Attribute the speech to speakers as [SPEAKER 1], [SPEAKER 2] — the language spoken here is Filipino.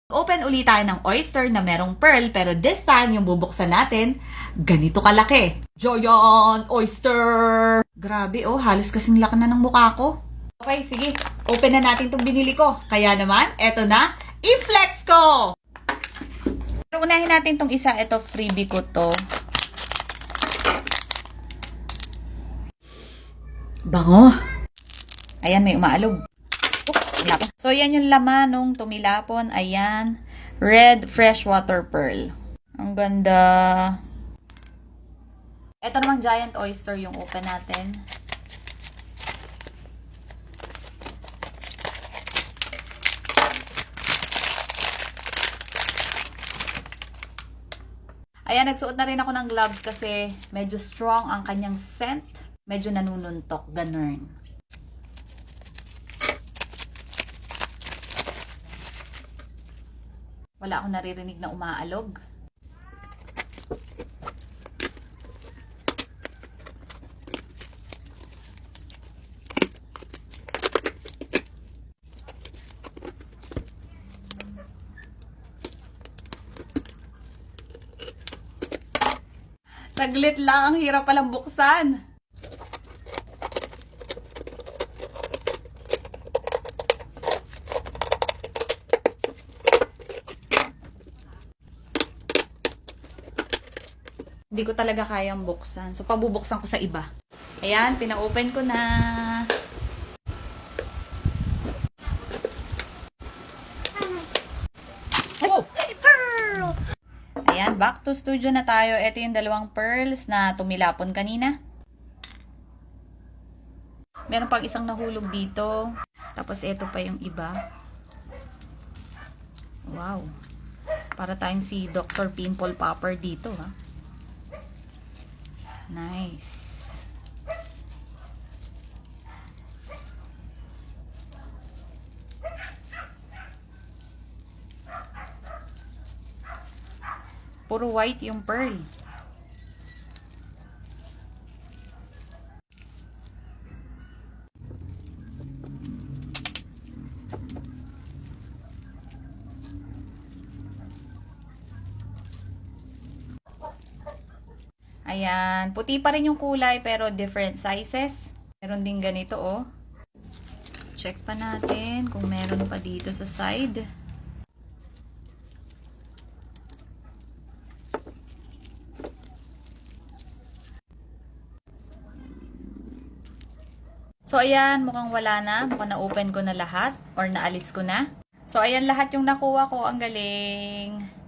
[SPEAKER 1] Open ulit tayo ng oyster na merong pearl, pero this time, yung bubuksan natin, ganito kalaki. Giant oyster! Grabe oh, halos kasing laki na ng mukha ko. Okay, sige. Open na natin itong binili ko. Kaya naman, eto na, i-flex ko! Pero unahin natin itong isa. Ito, freebie ko to. Bango! Ayan, may umaalog. So, yan yung laman nung tumilapon. Ayan. Red freshwater pearl. Ang ganda. Ito namang giant oyster yung open natin. Ayan, nagsuot na rin ako ng gloves kasi medyo strong ang kanyang scent. Medyo nanununtok. Ganun. Wala akong naririnig na umaalog. Saglit lang, ang hirap palang buksan. Hindi ko talaga kayang buksan. So, pabubuksan ko sa iba. Ayan, pina-open ko na. Oh! Ayan, back to studio na tayo. Ito yung dalawang pearls na tumilapon kanina. Meron pang isang nahulog dito. Tapos, ito pa yung iba. Wow. Para tayong si Dr. Pimple Popper dito, ha? Nice. Puro white yung pearl. Ayan. Puti pa rin yung kulay pero different sizes. Meron din ganito oh. Check pa natin kung meron pa dito sa side. So ayan, mukhang wala na. Mukhang na-open ko na lahat or naalis ko na. So ayan lahat yung nakuha ko. Ang galing.